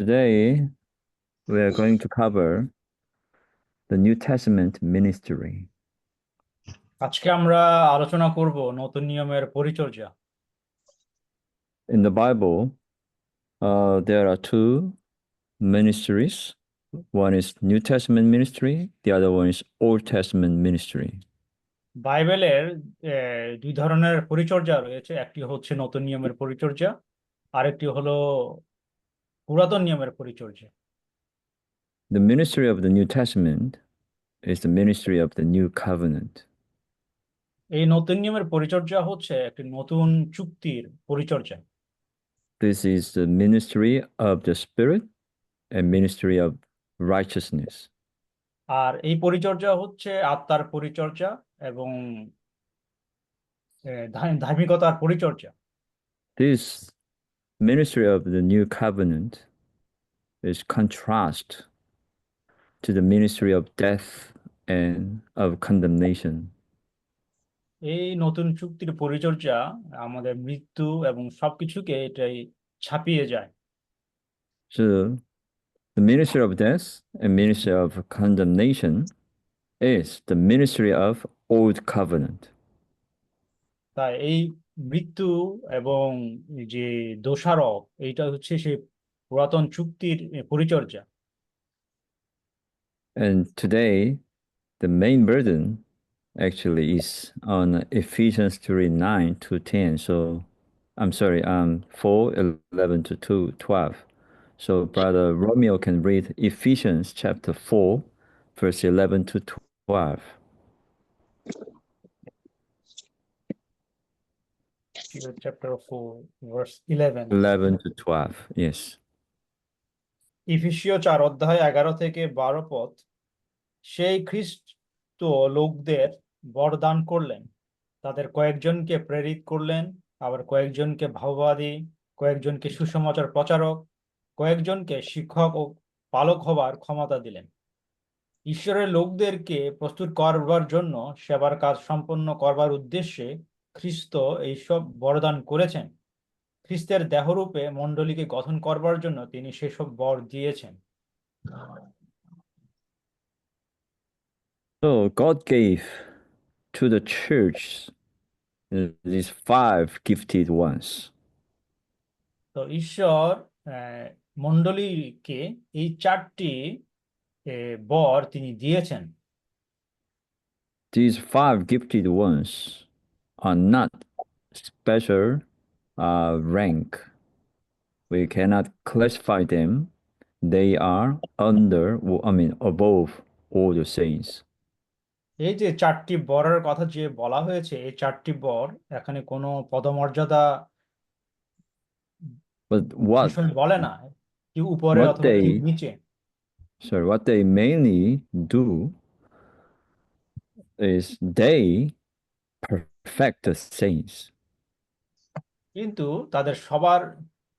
Today, we are going to cover the New Testament ministry. আজকে আমরা আলোচনা করব নতুন নিয়মের পরিচর্যা। In the Bible, there are two ministries. One is New Testament ministry, the other one is Old Testament ministry. বাইবেলের দুই ধরনের পরিচর্যা রয়েছে, একটি হচ্ছে নতুন নিয়মের পরিচর্যা, আরেকটি হলো পুরাতন নিয়মের পরিচর্যা। The ministry of the New Testament is the ministry of the New Covenant. এই নতুন নিয়মের পরিচর্যা হচ্ছে একটি নতুন চুক্তির পরিচর্যা। This is the ministry of the Spirit and ministry of righteousness. আর এই পরিচর্যা হচ্ছে আত্মার পরিচর্যা এবং ধার্মিকতার পরিচর্যা। This ministry of the New Covenant is contrast to the ministry of death and of condemnation. এই নতুন চুক্তির পরিচর্যা আমাদের মৃত্যু এবং সবকিছুকে এটাই ছাপিয়ে যায়। So the ministry of death and ministry of condemnation is the ministry of Old Covenant. তাই এই মৃত্যু এবং যে দোষারোপ এইটা হচ্ছে সেই পুরাতন চুক্তির পরিচর্যা। And today, the main burden actually is on Ephesians 3:9 to 10. So I'm sorry, 4:11 to 2:12. So Brother Romeo can read Ephesians chapter 4, verse 11 to 12. Chapter 4 verse 11। 11 to 12, yes. ইফিসীয় 4 অধ্যায় 11 থেকে 12 পদ। সেই খ্রিস্ট লোকদের বরদান করলেন, তাদের কয়েকজনকে প্রেরিত করলেন, আবার কয়েকজনকে ভাববাদী, কয়েকজনকে সুসমাচার প্রচারক, কয়েকজনকে শিক্ষক ও পালক হবার ক্ষমতা দিলেন, ঈশ্বরের লোকদেরকে প্রস্তুত করবার জন্য সেবার কাজ সম্পন্ন করবার উদ্দেশ্যে খ্রিস্ট এইসব বরদান করেছেন। খ্রিস্টের দেহরূপে মণ্ডলীকে গঠন করবার জন্য তিনি সেসব বর দিয়েছেন। So God gave to the church these 5 gifted ones. তো ঈশ্বর মণ্ডলীকে এই 4টি বর তিনি দিয়েছেন। These 5 gifted ones are not special rank. We cannot classify them. They are above all the saints. এই যে 4টি বরের কথা যে বলা হয়েছে, এই 4টি বর এখানে কোনো পদমর্যাদা But what বলে না, কি উপরে what অথবা কি they নিচে। what they mainly do is they perfect the saints. কিন্তু তাদের সবার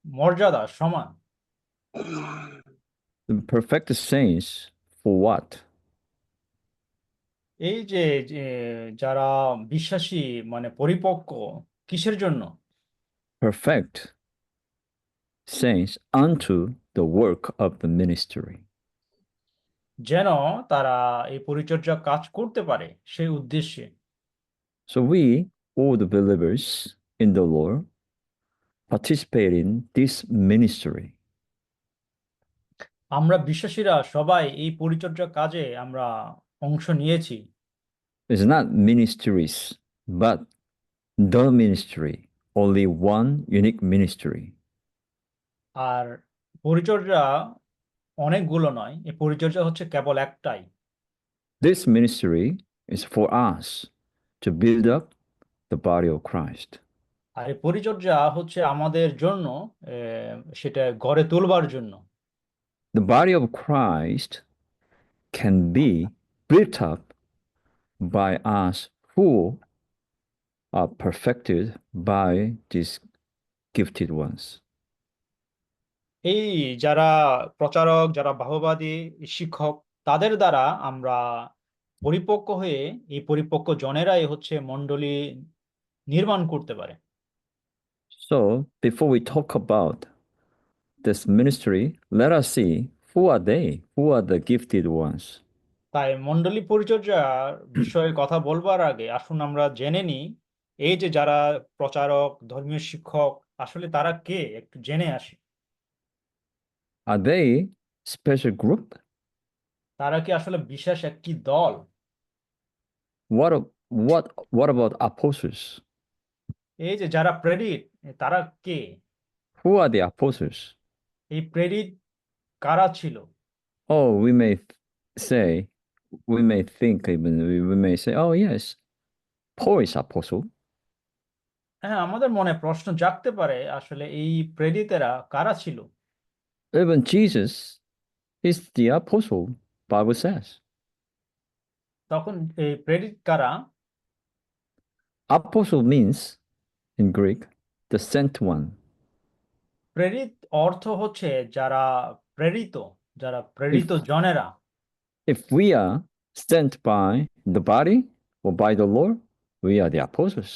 মর্যাদা সমান। The perfect the saints for what? এই যে যারা বিশ্বাসী মানে পরিপক্ক, কিসের জন্য? Perfect saints unto the work of the ministry. যেন তারা এই পরিচর্যা কাজ করতে পারে সেই উদ্দেশ্যে। So we, all the believers in the Lord, participate in this ministry. আমরা বিশ্বাসীরা সবাই এই পরিচর্যা কাজে আমরা অংশ নিয়েছি। It's not ministries, but the ministry, only one unique ministry. আর পরিচর্যা অনেকগুলো নয়, এই পরিচর্যা হচ্ছে কেবল একটাই। This ministry is for us to build up the body of Christ. আর এই পরিচর্যা হচ্ছে আমাদের জন্য, সেটা গড়ে তুলবার জন্য। The body of Christ can be built up by us who are perfected by these gifted ones. এই যারা প্রচারক, যারা ভাববাদী, শিক্ষক, তাদের দ্বারা আমরা পরিপক্ক হয়ে এই পরিপক্ক জনেরাই হচ্ছে মণ্ডলী নির্মাণ করতে পারে। So before we talk about this ministry, let us see who are they? Who are the gifted ones? তাই মণ্ডলী পরিচর্যার বিষয়ে কথা বলবার আগে আসুন আমরা জেনে নিই এই যে যারা প্রচারক, ধর্মীয় শিক্ষক, আসলে তারা কে একটু জেনে আসি। Are they special group? তারা কি আসলে বিশেষ একটি দল? What about apostles? এই যে যারা প্রেরিত, তারা কে? Who are the apostles? এই প্রেরিত কারা ছিল? Oh, say, we may think even we may say, oh yes, Paul is apostle. হ্যাঁ, আমাদের মনে প্রশ্ন জাগতে পারে আসলে এই প্রেরিতেরা কারা ছিল। Even Jesus is the apostle, Bible says. তখন এই প্রেরিত কারা? Apostle means in Greek the sent one. প্রেরিত অর্থ হচ্ছে যারা প্রেরিত, যারা প্রেরিত If জনেরা। if we are sent by the body or by the Lord, we are the apostles.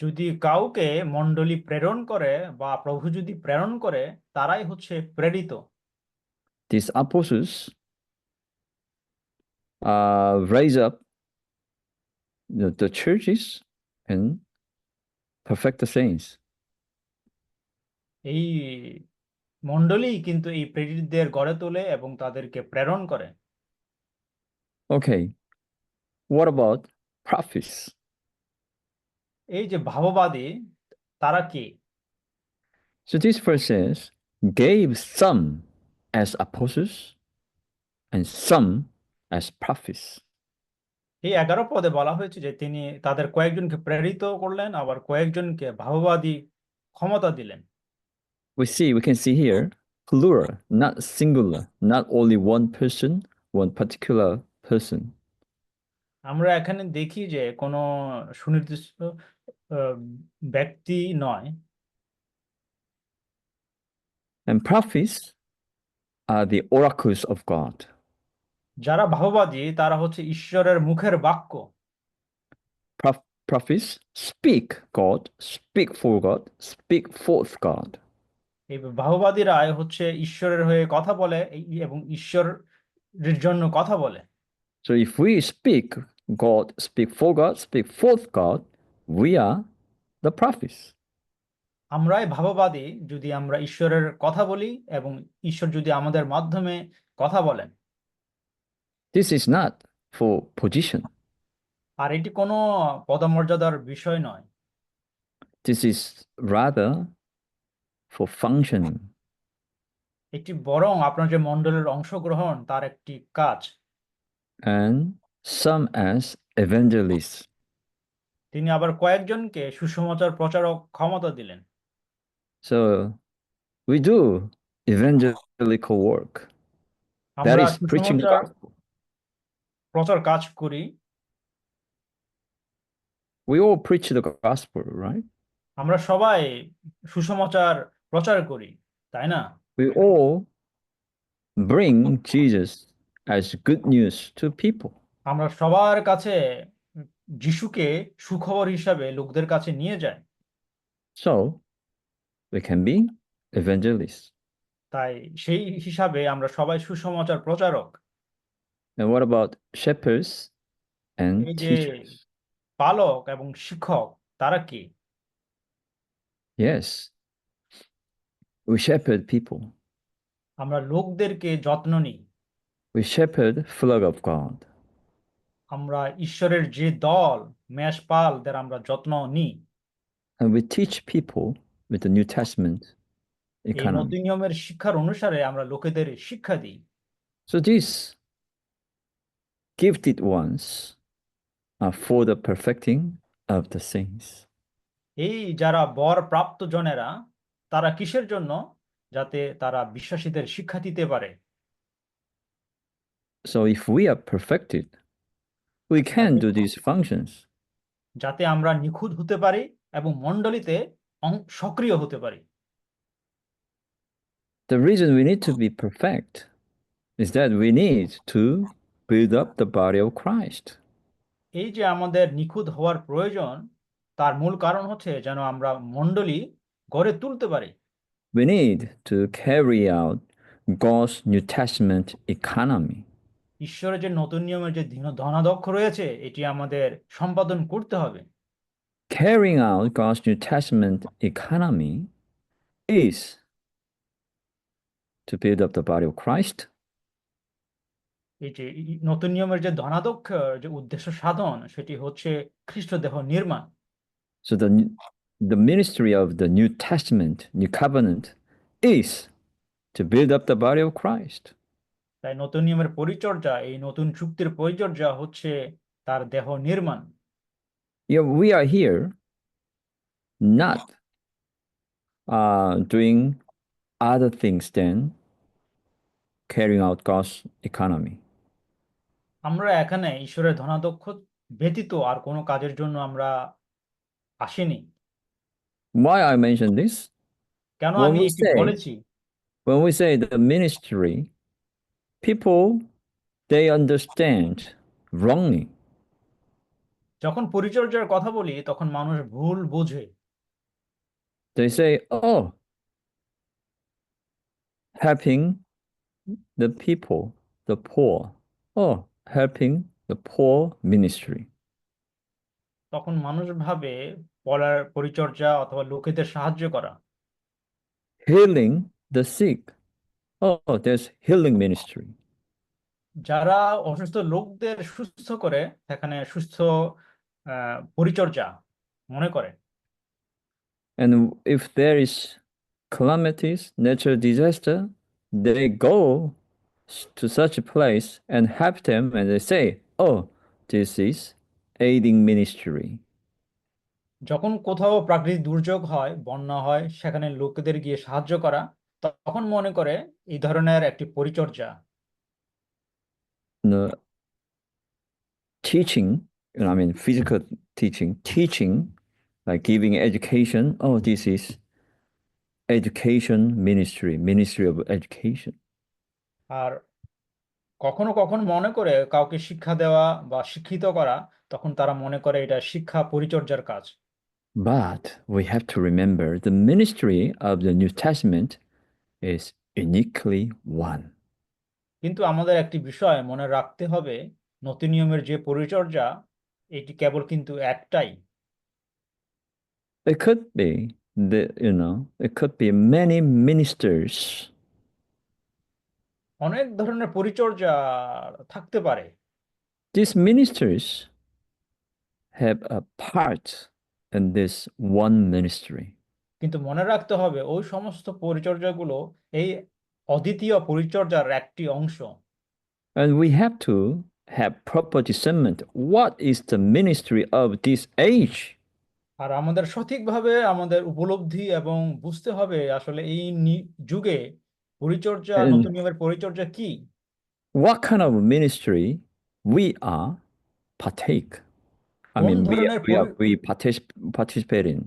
যদি কাউকে মণ্ডলী প্রেরণ করে বা প্রভু যদি প্রেরণ করে, তারাই হচ্ছে প্রেরিত। These apostles raise up the churches and perfect the saints. এই মণ্ডলী কিন্তু এই প্রেরিতদের গড়ে তোলে এবং তাদেরকে প্রেরণ করে। Okay, what about prophets? এই যে ভাববাদী, তারা কি? So this verse says, gave some as apostles and some as prophets. এই 11 পদে বলা হয়েছে যে তিনি তাদের কয়েকজনকে প্রেরিত করলেন, আবার কয়েকজনকে ভাববাদী ক্ষমতা দিলেন। We can see here plural, not singular, not only one person, one particular person. আমরা এখানে দেখি যে কোনো সুনির্দিষ্ট আহ, ব্যক্তি নয়। And prophets are the oracles of God. যারা ভাববাদী তারা হচ্ছে ঈশ্বরের মুখের বাক্য। Prophets speak God, speak for God, speak forth God. এই ভাববাদীরাই হচ্ছে ঈশ্বরের হয়ে কথা বলে এবং ঈশ্বরের জন্য কথা বলে। So if we speak God, speak for God, speak forth God, we are the prophets. আমরাই ভাববাদী যদি আমরা ঈশ্বরের কথা বলি এবং ঈশ্বর যদি আমাদের মাধ্যমে কথা বলেন। This is not for position. আর এটি কোনো পদমর্যাদার বিষয় নয়। This is rather for functioning. এটি বরং আপনার যে মণ্ডলের অংশগ্রহণ তার একটি কাজ। And some as evangelists. তিনি আবার কয়েকজনকে সুসমাচার প্রচারক ক্ষমতা দিলেন। So we do evangelical work. That আমরা is preaching the সুসমাচার gospel. প্রচার কাজ করি। We all preach the gospel, right? আমরা সবাই সুসমাচার প্রচার করি, তাই না? We all bring Jesus as good news to people. আমরা সবার কাছে যিশুকে সুখবর হিসাবে লোকদের কাছে নিয়ে যাই। So we can be evangelists. তাই সেই হিসাবে আমরা সবাই সুসমাচার প্রচারক। And what about shepherds and এই যে teachers? পালক এবং শিক্ষক, তারা কি? Yes, we shepherd people. আমরা লোকদেরকে যত্ন নিই। We shepherd flock of God. আমরা ঈশ্বরের যে দল, মেষপালদের আমরা যত্ন নিই। And we teach people with the New Testament এই economy. নতুন নিয়মের শিক্ষার অনুসারে আমরা লোকেদের শিক্ষা দিই। So these gifted ones are for the perfecting of the saints. এই যারা বর প্রাপ্ত জনেরা, তারা কিসের জন্য? যাতে তারা বিশ্বাসীদের শিক্ষা দিতে পারে। So if we are perfected, we can যাতে do these functions. যাতে আমরা নিখুঁত হতে পারি এবং মণ্ডলীতে সক্রিয় হতে পারি। The reason we need to be perfect is that we need to build up the body of Christ. এই যে আমাদের নিখুঁত হওয়ার প্রয়োজন, তার মূল কারণ হচ্ছে যেন আমরা মণ্ডলী গড়ে তুলতে পারি। We need to carry out God's New Testament economy. ঈশ্বরের যে নতুন নিয়মের যে ধনাধ্যক্ষ রয়েছে এটি আমাদের সম্পাদন করতে হবে। Carrying out God's New Testament economy is to build up the body of Christ. এই যে নতুন নিয়মের যে ধনাধ্যক্ষ যে উদ্দেশ্য সাধন সেটি হচ্ছে খ্রিস্ট দেহ নির্মাণ। So the ministry of the New Testament, New Covenant, is to build up the body of Christ. তাই নতুন নিয়মের পরিচর্যা, এই নতুন চুক্তির পরিচর্যা হচ্ছে তার দেহ নির্মাণ। We are here not doing other things than carrying out God's economy. আমরা এখানে ঈশ্বরের ধনাধ্যক্ষ ব্যতীত আর কোনো কাজের জন্য আমরা আসিনি। Why I mention this? কেন When আমি we এটি say বলেছি? when we say the ministry, people they understand wrongly. যখন পরিচর্যার কথা বলি তখন মানুষ ভুল বোঝে। They say, "Oh, helping the people, the poor. Oh, helping the poor ministry." তখন মানুষ ভাবে পড়ার পরিচর্যা অথবা লোকেদের সাহায্য করা। Healing the sick. Oh, there's healing ministry. যারা অসুস্থ লোকদের সুস্থ করে সেখানে সুস্থ পরিচর্যা মনে করে। And if there is calamities, natural disaster, they go to such a place and help them and they say, "Oh, this is aiding ministry." যখন কোথাও প্রাকৃতিক দুর্যোগ হয়, বন্যা হয়, সেখানে লোকেদের গিয়ে সাহায্য করা, তখন মনে করে এই ধরনের একটি পরিচর্যা। The teaching, I mean physical teaching, like giving education. Oh, this is education ministry, ministry of education. আর কখনো কখনো মনে করে কাউকে শিক্ষা দেওয়া বা শিক্ষিত করা, তখন তারা মনে করে এটা শিক্ষা পরিচর্যার কাজ। But we have to remember the ministry of the New Testament is uniquely one. কিন্তু আমাদের একটি বিষয় মনে রাখতে হবে, নতুন নিয়মের যে পরিচর্যা এটি কেবল কিন্তু একটাই। It could be it could be many ministers. অনেক ধরনের পরিচর্যা থাকতে পারে, These ministers have a part in this one ministry. কিন্তু মনে রাখতে হবে ওই সমস্ত পরিচর্যাগুলো এই অদ্বিতীয় পরিচর্যার একটি অংশ। And we have to have proper discernment. What is the ministry of this age? আর আমাদের সঠিকভাবে আমাদের উপলব্ধি এবং বুঝতে হবে আসলে এই যুগে পরিচর্যা, নতুন And নিয়মের পরিচর্যা কি, what kind of ministry we are partake. I কোন mean, ধরনের we participate in.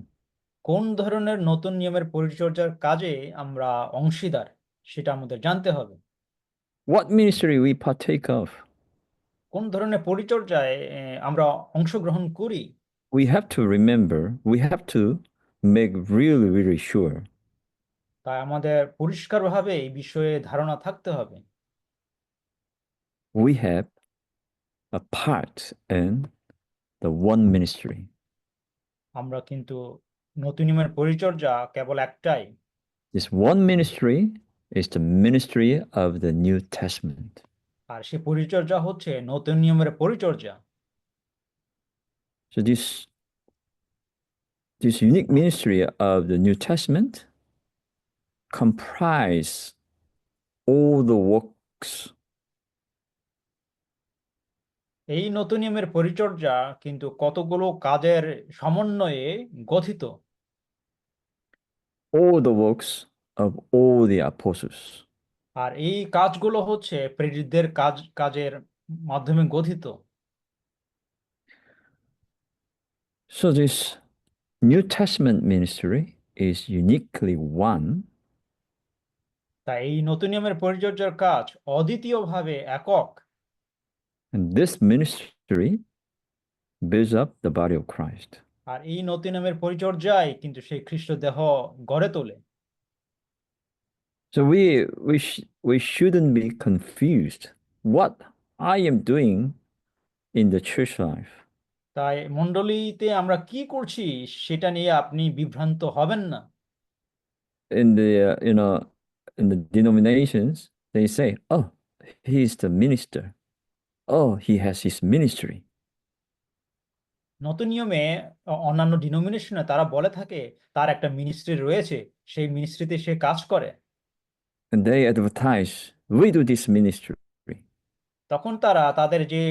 কোন ধরনের নতুন নিয়মের পরিচর্যার কাজে আমরা অংশীদার সেটা আমাদের জানতে হবে। What ministry we partake of. কোন ধরনের পরিচর্যায় আমরা অংশগ্রহণ করি। We have to remember, we have to make really, really sure তাই আমাদের পরিষ্কারভাবে এই বিষয়ে ধারণা থাকতে হবে। we have a part in the one ministry. আমরা কিন্তু নতুন নিয়মের পরিচর্যা কেবল একটাই, This one ministry is the ministry of the New Testament. আর সে পরিচর্যা হচ্ছে নতুন নিয়মের পরিচর্যা। So this unique ministry of the New Testament comprise all the works, এই নতুন নিয়মের পরিচর্যা কিন্তু কতগুলো কাজের সমন্বয়ে গঠিত, all the works of all the apostles. আর এই কাজগুলো হচ্ছে প্রেরিতদের কাজের মাধ্যমে গঠিত। So this New Testament ministry is uniquely one, তাই এই নতুন নিয়মের পরিচর্যার কাজ অদ্বিতীয়ভাবে একক, and this ministry builds up the body of Christ. আর এই নতুন নিয়মের পরিচর্যায় কিন্তু সেই খ্রিস্ট দেহ গড়ে তোলে। So we shouldn't be confused what I am doing in the church life. তাই মণ্ডলীতে আমরা কি করছি সেটা নিয়ে আপনি বিভ্রান্ত হবেন না। In the in the denominations, they say, "Oh, he is the minister. Oh, he has his ministry." নতুন নিয়মে অন্যান্য ডিনোমিনেশনে তারা বলে থাকে তার একটা মিনিস্ট্রি রয়েছে, সেই মিনিস্ট্রিতে সে কাজ করে। And they advertise, "We do this ministry." তখন তারা তাদের যে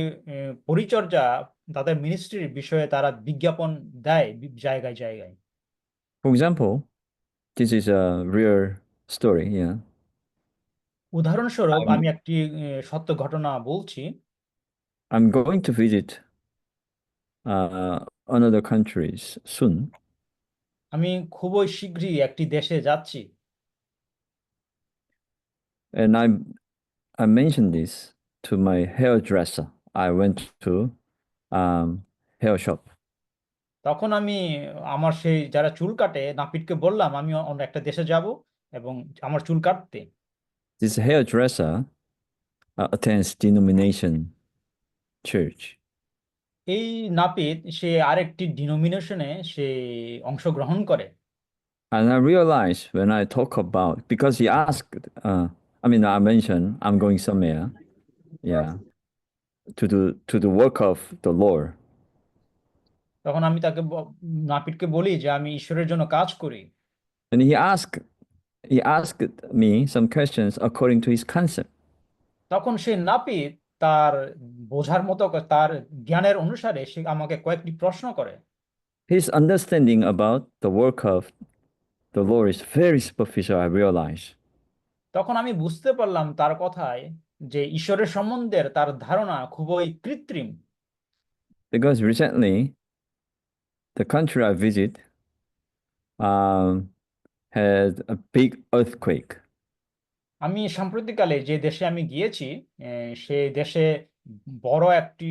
পরিচর্যা, তাদের মিনিস্ট্রির বিষয়ে তারা বিজ্ঞাপন দেয় জায়গায় জায়গায়। For example, this is a real story. Yeah, উদাহরণস্বরূপ আমি I'm একটি সত্য ঘটনা বলছি। I'm going to visit another countries soon, আমি খুবই শীঘ্রই একটি দেশে যাচ্ছি। and I mentioned this to my hairdresser. I went to hair shop. তখন আমি আমার সেই যারা চুল কাটে নাপিতকে বললাম আমি অন্য একটা দেশে যাব এবং আমার চুল কাটতে। This hairdresser attends denomination church. এই নাপিত সে আরেকটি ডিনোমিনেশনে সে অংশগ্রহণ করে। And I realized when I talk about, because he asked, I mean, I mentioned I'm going somewhere, yeah, to the work of the Lord. তখন আমি তাকে নাপিতকে বলি যে আমি ঈশ্বরের জন্য কাজ করি। And he asked me some questions according to his concept. তখন সে নাপিত তার বোঝার মতো তার জ্ঞানের অনুসারে সে আমাকে কয়েকটি প্রশ্ন করে। His understanding about the work of the Lord is very superficial, I realize. তখন আমি বুঝতে পারলাম তার কথায় যে ঈশ্বরের সম্বন্ধে তার ধারণা খুবই কৃত্রিম। Because recently, the country I visit um, had a big earthquake. আমি সাম্প্রতিককালে যে দেশে আমি গিয়েছি সে দেশে বড় একটি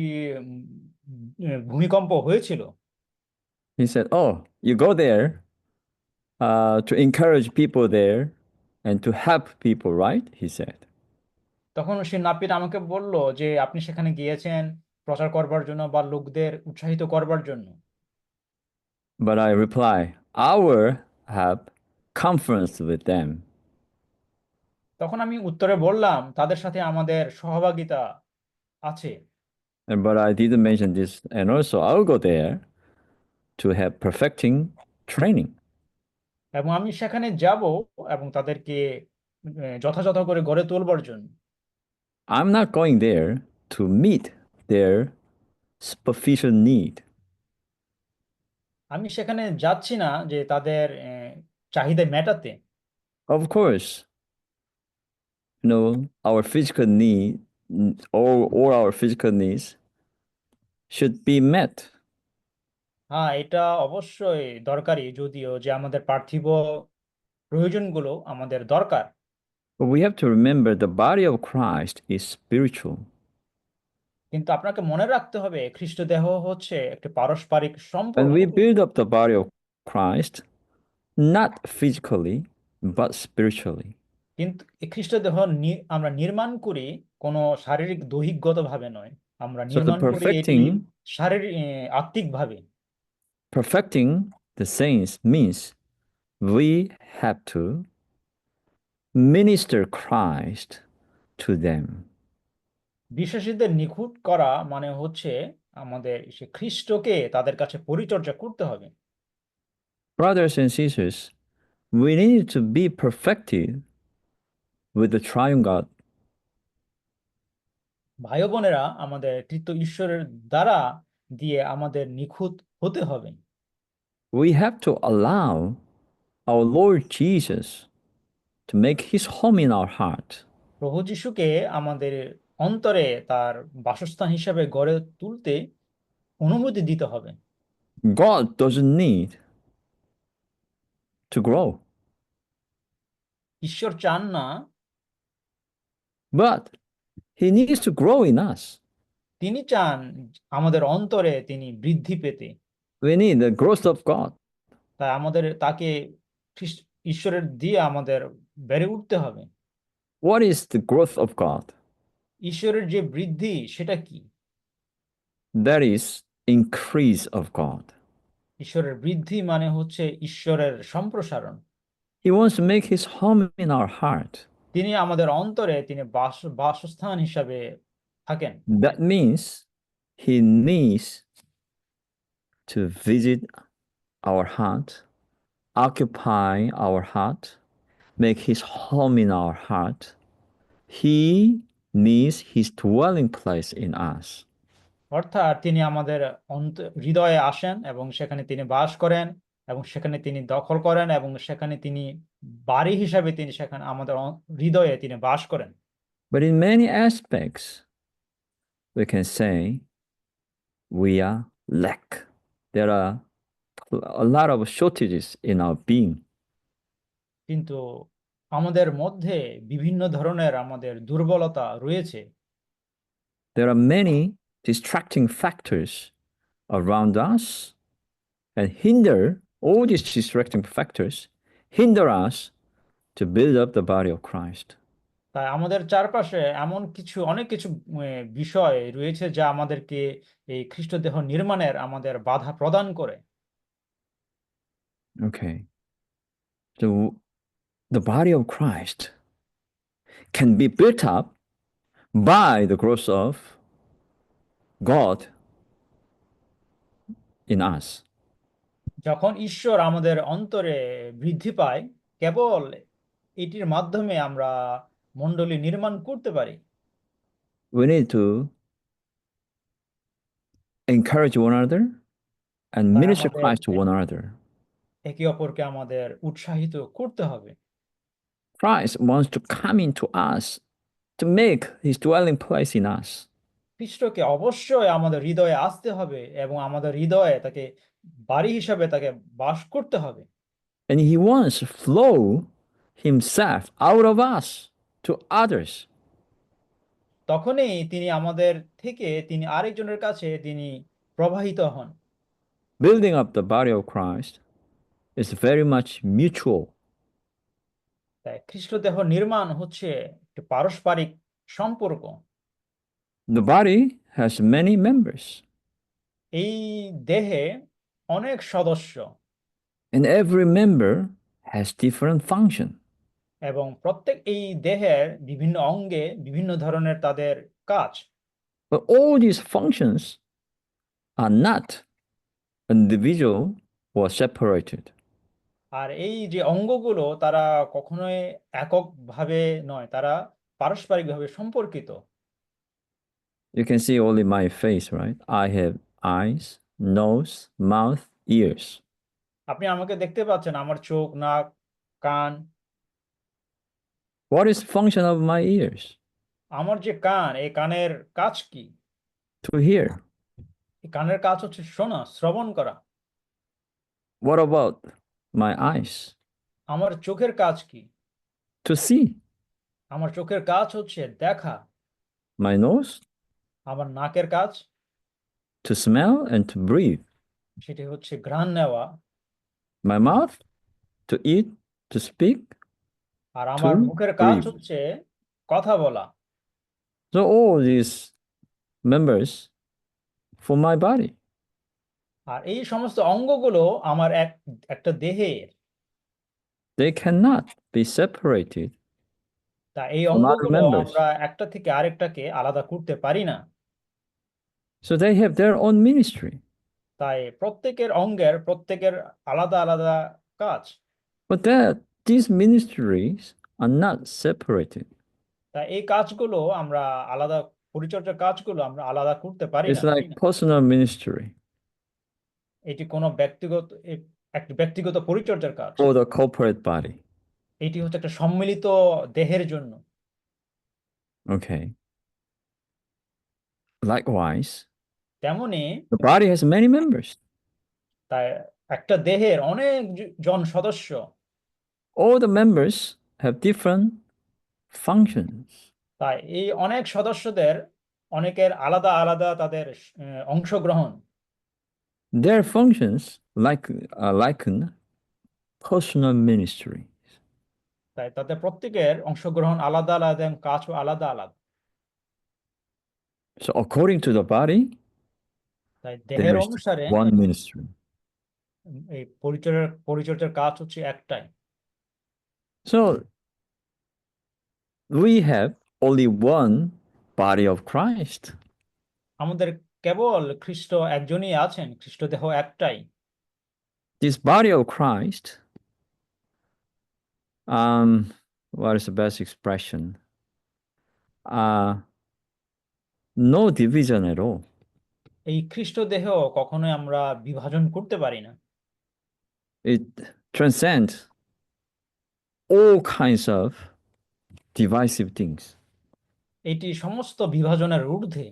ভূমিকম্প হয়েছিল। He said, "Oh, you go there to encourage people there and to help people, right?" He said. তখন সে নাপিত আমাকে বলল যে আপনি সেখানে গিয়েছেন প্রচার করবার জন্য বা লোকদের উৎসাহিত করবার জন্য। But I reply, "I will have conference with them." তখন আমি উত্তরে বললাম তাদের সাথে আমাদের সহভাগিতা আছে। And but I didn't mention this. And also, I'll go there to have perfecting training. এবং আমি সেখানে যাব এবং তাদেরকে যথাযথ করে গড়ে তুলবার জন্য। I'm not going there to meet their superficial need. আমি সেখানে যাচ্ছি না যে তাদের চাহিদা মেটাতে। Of course, our physical need, all our physical needs should be met. হ্যাঁ, এটা অবশ্যই দরকারি, যদিও যে আমাদের পার্থিব প্রয়োজনগুলো আমাদের দরকার। But we have to remember the body of Christ is spiritual. কিন্তু আপনাকে মনে রাখতে হবে খ্রিস্ট দেহ হচ্ছে একটি পারস্পরিক And সম্পর্ক। we build up the body of Christ not physically, but spiritually. কিন্তু এই খ্রিস্ট দেহ আমরা নির্মাণ করি কোনো শারীরিক দৈহিকগত ভাবে নয়, আমরা So the নির্মাণ করি এটি শারীরিক আত্মিক ভাবে। perfecting the saints means we have to minister Christ to them. বিশ্বাসীদের নিখুঁত করা মানে হচ্ছে আমাদের সে খ্রিস্টকে তাদের কাছে পরিচর্যা করতে হবে। Brothers and sisters, we need to be perfected with the triune God. ভাই ও বোনেরা, আমাদের তৃতীয় ঈশ্বরের দ্বারা দিয়ে আমাদের নিখুঁত হতে হবে। We have to allow our Lord Jesus to make his home in our heart. প্রভু যিশুকে আমাদের অন্তরে তার বাসস্থান হিসাবে গড়ে তুলতে অনুমতি দিতে হবে। God doesn't need to grow, ঈশ্বর চান না, but he needs to grow in us. তিনি চান আমাদের অন্তরে তিনি বৃদ্ধি পেতে। We need the growth of God. তাই আমাদের তাকে ঈশ্বরের দিয়ে আমাদের বেড়ে উঠতে হবে। What is the growth of God? ঈশ্বরের যে বৃদ্ধি সেটা কি? That is increase of God. ঈশ্বরের বৃদ্ধি মানে হচ্ছে ঈশ্বরের সম্প্রসারণ। He wants to make his home in our heart. তিনি আমাদের অন্তরে তিনি বাসস্থান হিসাবে থাকেন। That means he needs to visit our heart, occupy our heart, make his home in our heart. He needs his dwelling place in us. অর্থাৎ তিনি আমাদের হৃদয়ে আসেন এবং সেখানে তিনি বাস করেন এবং সেখানে তিনি দখল করেন এবং সেখানে তিনি বাড়ি হিসাবে তিনি সেখানে আমাদের হৃদয়ে তিনি বাস করেন। But in many aspects, we can say we are lack. There are a lot of shortages in our being. কিন্তু আমাদের মধ্যে বিভিন্ন ধরনের আমাদের দুর্বলতা রয়েছে। There are many distracting factors around us and hinder all these distracting factors hinder us to build up the body of Christ. তাই আমাদের চারপাশে এমন কিছু অনেক কিছু বিষয় রয়েছে যা আমাদেরকে এই খ্রিস্টদেহ নির্মাণের আমাদের বাধা প্রদান করে। Okay. So the body of Christ can be built up by the growth of God in us. যখন ঈশ্বর আমাদের অন্তরে বৃদ্ধি পায়, কেবল এটির মাধ্যমে আমরা মণ্ডলী নির্মাণ করতে পারি। We need to encourage one another and তাই minister আমাদের Christ to one another. একে অপরকে আমাদের উৎসাহিত করতে হবে। Christ wants to come into us to make his dwelling place in us. খ্রিস্টকে অবশ্যই আমাদের হৃদয়ে আসতে হবে এবং আমাদের হৃদয়ে তাকে বাড়ি হিসাবে তাকে বাস করতে হবে। And he wants to flow himself out of us to others. তখনই তিনি আমাদের থেকে তিনি আরেকজনের কাছে তিনি প্রবাহিত হন। Building up the body of Christ is very much mutual. তাই খ্রিস্টদেহ নির্মাণ হচ্ছে একটি পারস্পরিক সম্পর্ক। The body has many members, এই দেহে অনেক সদস্য and every member has different function. এবং প্রত্যেক এই দেহের বিভিন্ন অঙ্গে বিভিন্ন ধরনের তাদের কাজ। But all these functions are not individual or separated. আর এই যে অঙ্গগুলো তারা কখনোই এককভাবে নয়, তারা পারস্পরিকভাবে সম্পর্কিত। You can see only my face, right? I have eyes, nose, mouth, ears. আপনি আমাকে দেখতে পাচ্ছেন, আমার চোখ, নাক, কান। What is the function of my ears? আমার যে কান, এই কানের কাজ কি? To hear. এই কানের কাজ হচ্ছে শোনা, শ্রবণ করা। What about my eyes? আমার চোখের কাজ কি? To see. আমার চোখের কাজ হচ্ছে দেখা। My nose? আমার নাকের কাজ To smell and to breathe. সেটি হচ্ছে ঘ্রাণ নেওয়া। My mouth? To eat, to speak, আর আমার to মুখের কাজ breathe. হচ্ছে কথা বলা। So all these members for my body. আর এই সমস্ত অঙ্গগুলো আমার একটা দেহের। They cannot be separated তা এই from other অঙ্গগুলো members. আমরা একটা থেকে আরেকটাকে আলাদা করতে পারি না। So they have their own ministry. তাই প্রত্যেকের অঙ্গের প্রত্যেকের আলাদা আলাদা কাজ। But that these ministries are not separated. তাই এই কাজগুলো আমরা আলাদা, পরিচর্যার কাজগুলো আমরা আলাদা করতে পারি It's না। like personal ministry এটি কোনো ব্যক্তিগত একটি ব্যক্তিগত পরিচর্যার কাজ। for the corporate body. এটি হচ্ছে একটা সম্মিলিত দেহের জন্য। Okay. Likewise, তেমনি the body has many members. তাই একটা দেহের অনেক জন সদস্য। All the members have different functions. তাই এই অনেক সদস্যদের অনেকের আলাদা আলাদা তাদের অংশগ্রহণ। Their functions like liken personal ministry. তাই তাদের প্রত্যেকের অংশগ্রহণ আলাদা আলাদা এবং কাজও আলাদা আলাদা। So according to the body, তাই there দেহের is অনুসারে one ministry. এই পরিচর্যার পরিচর্যার কাজ হচ্ছে একটাই। So we have only one body of Christ. আমাদের কেবল খ্রিস্ট একজনই আছেন, খ্রিস্ট দেহ একটাই। This body of Christ, what is the best expression? Uh, no division at all. এই খ্রিস্ট দেহ কখনোই আমরা বিভাজন করতে পারি না। It transcends all kinds of divisive things. এটি সমস্ত বিভাজনের ঊর্ধ্বে।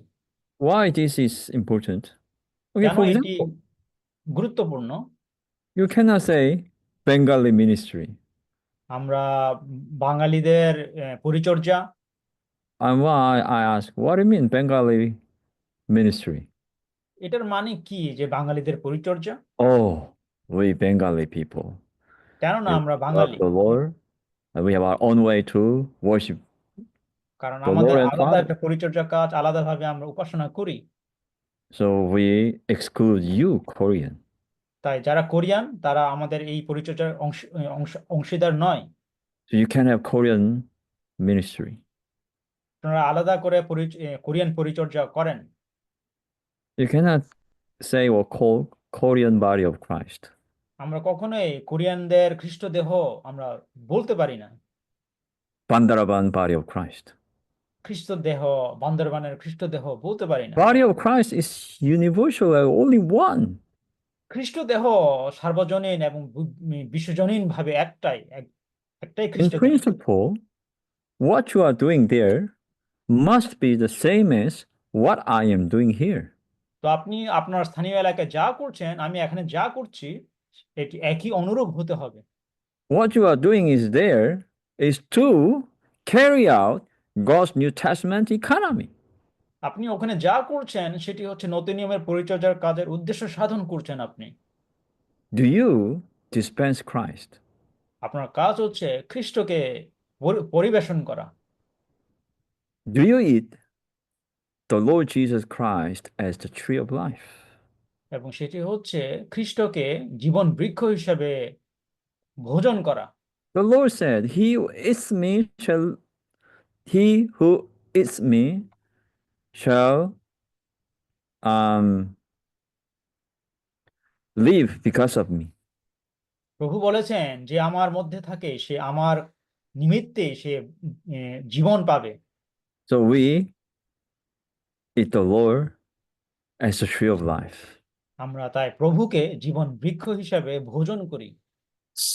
Why this is important? Okay, কেন for এটি example, গুরুত্বপূর্ণ? you cannot say Bengali ministry. আমরা বাঙালিদের পরিচর্যা, And why I ask, what do you mean Bengali ministry? এটার মানে কি যে বাঙালিদের পরিচর্যা? Oh, we Bengali people, কেননা we আমরা love Bangali, the Lord, and we have our own way to worship কারণ the আমাদের Lord and আলাদা Father. একটা পরিচর্যা কাজ, আলাদাভাবে আমরা উপাসনা করি। So we exclude you, Korean. তাই যারা কোরিয়ান তারা আমাদের এই পরিচর্যার অংশীদার নয়। So you can have Korean ministry. আপনারা আলাদা করে কোরিয়ান পরিচর্যা করেন। You cannot say or call Korean body of Christ. আমরা কখনোই কোরিয়ানদের খ্রিস্ট দেহ আমরা বলতে পারি না। Bandaraban body of Christ. খ্রিস্ট দেহ, বান্দরবানের খ্রিস্ট দেহ বলতে পারি না। Body of Christ is universal and only one. খ্রিস্ট দেহ সার্বজনীন এবং বিশ্বজনীন ভাবে একটাই In খ্রিস্ট দেহ। principle, what you are doing there must be the same as what I am doing here. তো আপনি আপনার স্থানীয় এলাকায় যা করছেন, আমি এখানে যা করছি, এটি একই অনুরূপ হতে হবে। What you are doing is there is to carry out God's New Testament economy. আপনি ওখানে যা করছেন সেটি হচ্ছে নতুন নিয়মের পরিচর্যার কাজের উদ্দেশ্য সাধন করছেন আপনি। Do you dispense Christ? আপনার কাজ হচ্ছে খ্রিস্টকে পরিবেশন করা। Do you eat the Lord Jesus Christ as the tree of life? এবং সেটি হচ্ছে খ্রিস্টকে জীবন বৃক্ষ হিসাবে ভোজন করা। The Lord said, he who eats me shall live because of me. প্রভু বলেছেন যে আমার মধ্যে থাকে সে আমার নিমিত্তে সে জীবন পাবে। So we eat the Lord as the tree of life, আমরা তাই প্রভুকে জীবন বৃক্ষ হিসাবে ভোজন করি,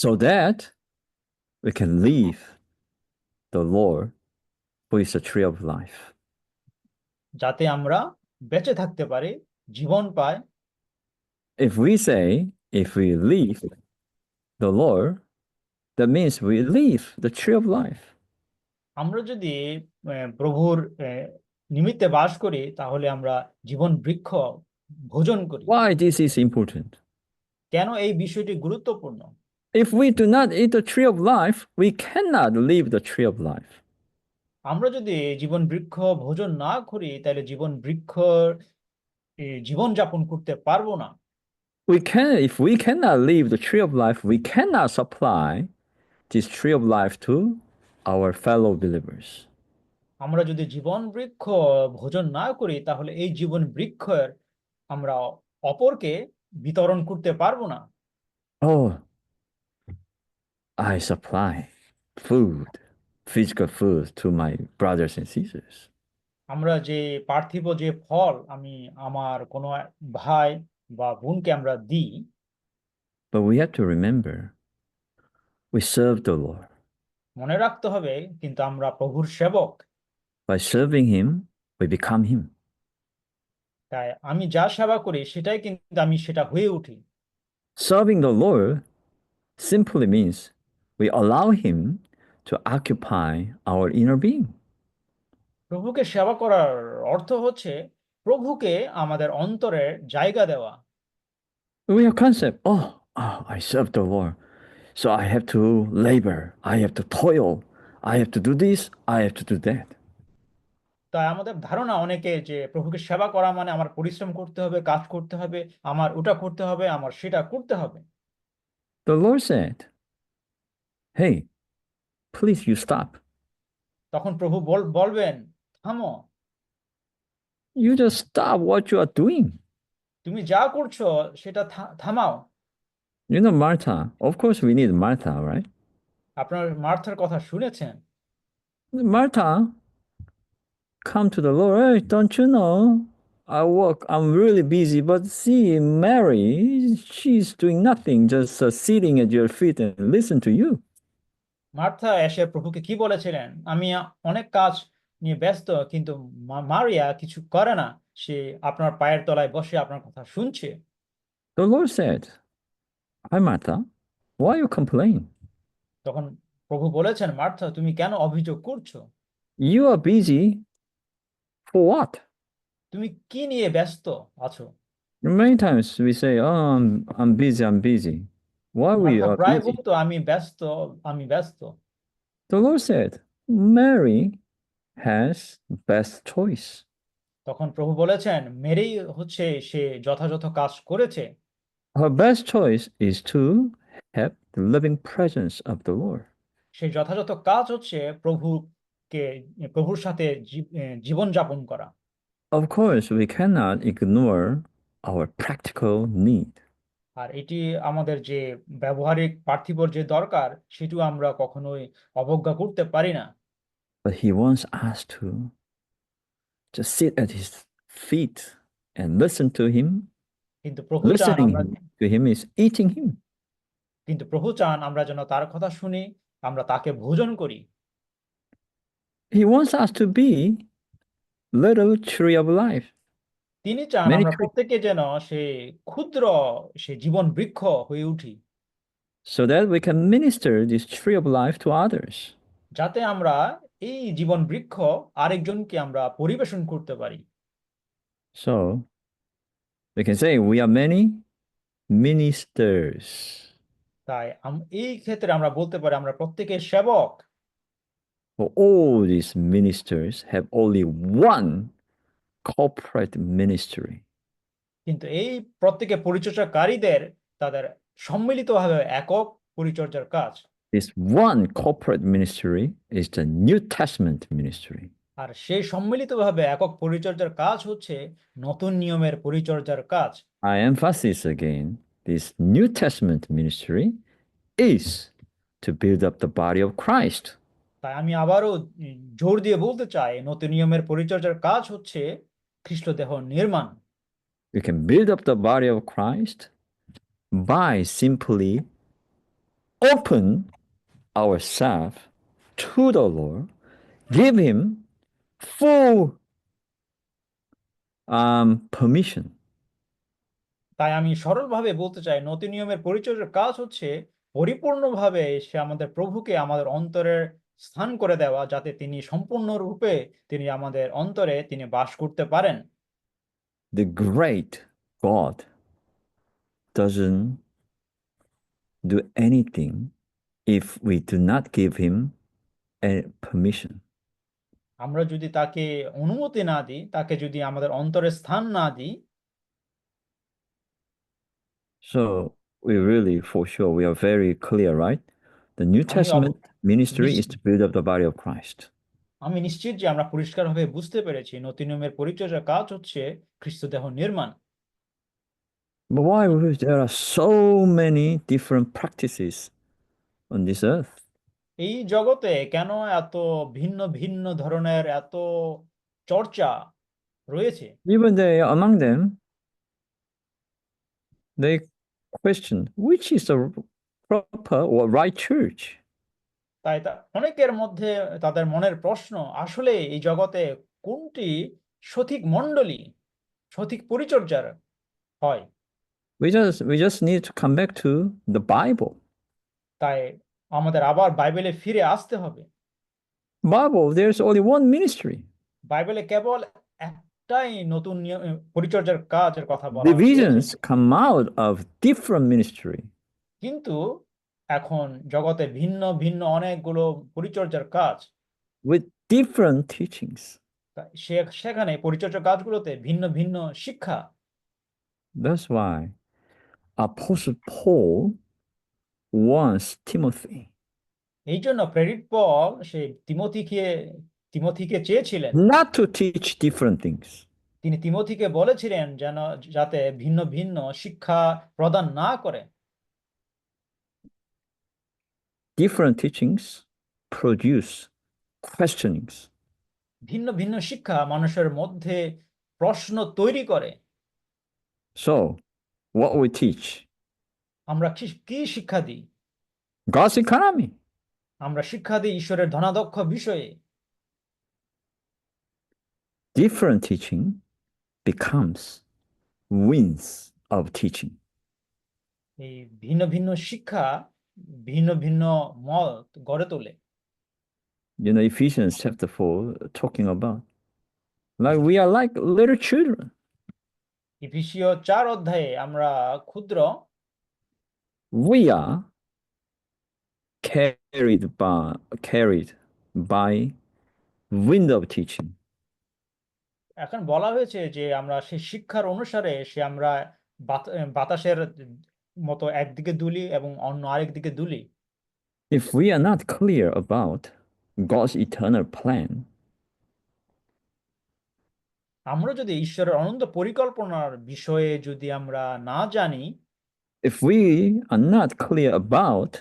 so that we can leave the Lord who is the tree of life. যাতে আমরা বেঁচে থাকতে পারি, জীবন পাই। If we leave the Lord, that means we leave the tree of life. আমরা যদি প্রভুর নিমিত্তে বাস করি তাহলে আমরা জীবন বৃক্ষ ভোজন করি। Why this is important? কেন এই বিষয়টি গুরুত্বপূর্ণ? If we do not eat the tree of life, we cannot live the tree of life. আমরা যদি জীবন বৃক্ষ ভোজন না করি তাহলে জীবন বৃক্ষ জীবন যাপন করতে পারবো না। If we cannot live the tree of life, we cannot supply this tree of life to our fellow believers. আমরা যদি জীবন বৃক্ষ ভোজন না করি তাহলে এই জীবন বৃক্ষের আমরা অপরকে বিতরণ করতে পারবো না। Oh, I supply food, physical food to my brothers and sisters. আমরা যে পার্থিব যে ফল আমি আমার কোনো ভাই বা বোনকে আমরা দিই, But we have to remember, we serve the Lord. মনে রাখতে হবে কিন্তু আমরা প্রভুর সেবক। By serving Him, we become Him. তাই আমি যা সেবা করি সেটাই কিন্তু আমি সেটা হয়ে উঠি। Serving the Lord simply means we allow Him to occupy our inner being. প্রভুকে সেবা করার অর্থ হচ্ছে প্রভুকে আমাদের অন্তরে জায়গা দেওয়া। We have concept, I serve the Lord. So I have to labor, I have to toil, I have to do this, I have to do that. তাই আমাদের ধারণা অনেকে যে প্রভুকে সেবা করা মানে আমার পরিশ্রম করতে হবে, কাজ করতে হবে, আমার ওটা করতে হবে, আমার সেটা করতে হবে। The Lord said, hey, please, you stop. তখন প্রভু বলবেন, থামো, You just stop what you are doing. তুমি যা করছো সেটা থামাও। You know, Martha, of course, we need Martha, right? আপনার মার্থার কথা শুনেছেন? Martha, come to the Lord. Hey, don't you know? I work, I'm really busy, but see, Mary, she's doing nothing, just sitting at your feet and listen to you. Martha এসে প্রভুকে কি বলেছিলেন, আমি অনেক কাজ নিয়ে ব্যস্ত, কিন্তু মারিয়া কিছু করে না, সে আপনার পায়ের তলায় বসে আপনার কথা শুনছে। The Lord said, hi, Martha, why you complain? তখন প্রভু বলেছেন, মার্থা তুমি কেন অভিযোগ করছো? You are busy for what? তুমি কি নিয়ে ব্যস্ত আছো? Many times we say, oh, I'm busy, I'm busy. Why we Martha are প্রায় busy? বলতো, আমি ব্যস্ত, আমি ব্যস্ত। The Lord said, Mary has best choice. তখন প্রভু বলেছেন, মেরি হচ্ছে সে যথাযথ কাজ করেছে। Her best choice is to have the living presence of the Lord. সেই যথাযথ কাজ হচ্ছে প্রভুকে, প্রভুর সাথে জীবন যাপন করা। Of course, we cannot ignore our practical need, আর এটি আমাদের যে ব্যবহারিক পার্থিব যে দরকার, সেটিও আমরা কখনোই অবজ্ঞা করতে পারি না। but He wants us to just sit at His feet and listen to Him. কিন্তু প্রভু চান আমরা Listening to Him is eating Him. কিন্তু প্রভু চান আমরা যেন তার কথা শুনি, আমরা তাকে ভোজন করি। He wants us to be little tree of life, তিনি চান many আমরা trees, প্রত্যেকে যেন সে ক্ষুদ্র সে জীবন বৃক্ষ হয়ে উঠি, so that we can minister this tree of life to others. যাতে আমরা এই জীবন বৃক্ষ আরেকজনকে আমরা পরিবেশন করতে পারি। So we can say we are many ministers. তাই এই ক্ষেত্রে আমরা বলতে পারি আমরা প্রত্যেকে সেবক। But all these ministers have only one corporate ministry. কিন্তু এই প্রত্যেকে পরিচর্যাকারীদের তাদের সম্মিলিতভাবে একক পরিচর্যার কাজ। This one corporate ministry is the New Testament ministry. আর সেই সম্মিলিতভাবে একক পরিচর্যার কাজ হচ্ছে নতুন নিয়মের পরিচর্যার কাজ। I emphasize again, this New Testament ministry is to build up the body of Christ. তাই আমি আবারও জোর দিয়ে বলতে চাই, নতুন নিয়মের পরিচর্যার কাজ হচ্ছে খ্রিস্ট দেহ নির্মাণ। We can build up the body of Christ by simply open ourselves to the Lord, give Him full permission. তাই আমি সরলভাবে বলতে চাই, নতুন নিয়মের পরিচর্যার কাজ হচ্ছে পরিপূর্ণভাবে সে আমাদের প্রভুকে আমাদের অন্তরের স্থান করে দেওয়া, যাতে তিনি সম্পূর্ণরূপে তিনি আমাদের অন্তরে তিনি বাস করতে পারেন। The great God doesn't do anything if we do not give Him a permission. আমরা যদি তাকে অনুমতি না দিই, তাকে যদি আমাদের অন্তরে স্থান না দিই, So we really, for sure, we are very clear, right? The New আমি Testament ministry is নিশ্চিত to build up the body of Christ. আমি নিশ্চিত যে আমরা পরিষ্কারভাবে বুঝতে পেরেছি নতুন নিয়মের পরিচর্যার কাজ হচ্ছে খ্রিস্ট দেহ নির্মাণ। But why there are so many different practices on this earth? এই জগতে কেন এত ভিন্ন ভিন্ন ধরনের এত চর্চা রয়েছে? Even they among them, they question which is the proper or right church. তাই অনেকের মধ্যে তাদের মনের প্রশ্ন, আসলে এই জগতে কোনটি সঠিক মণ্ডলী, সঠিক পরিচর্যার হয়। We just need to come back to the Bible. তাই আমাদের আবার বাইবেলে ফিরে আসতে হবে। Bible, there's only one ministry. বাইবেলে কেবল একটাই নতুন পরিচর্যার কাজের কথা বলা হয়েছে, Divisions come out of different ministry. কিন্তু এখন জগতে ভিন্ন ভিন্ন অনেকগুলো পরিচর্যার কাজ। with different teachings. সেখানে পরিচর্যার কাজগুলোতে ভিন্ন ভিন্ন শিক্ষা। That's why Apostle Paul wants Timothy এই জন্য প্রেরিত পল সে তিমথিকে চেয়েছিলেন, not to teach different things. তিনি তিমথিকে বলেছিলেন যেন যাতে ভিন্ন ভিন্ন শিক্ষা প্রদান না করে। Different teachings produce questionings. ভিন্ন ভিন্ন শিক্ষা মানুষের মধ্যে প্রশ্ন তৈরি করে। So, what we teach? আমরা কি কি শিক্ষা দিই? God's economy. আমরা শিক্ষা দিই ঈশ্বরের ধনাধ্যক্ষ বিষয়ে। Different teaching becomes winds of teaching. এই ভিন্ন ভিন্ন শিক্ষা ভিন্ন ভিন্ন মত গড়ে তোলে। You know, Ephesians chapter 4 talking about like we are like little children. এফেসীয় 4 অধ্যায়ে আমরা ক্ষুদ্র, We are carried by wind of teaching. এখন বলা হয়েছে যে আমরা সেই শিক্ষার অনুসারে আমরা বাতাসের মতো একদিকে দুলি এবং অন্য আরেক দিকে দুলি। If we are not clear about God's eternal plan, আমরা যদি ঈশ্বরের অনন্ত পরিকল্পনার বিষয়ে যদি আমরা না জানি, if we are not clear about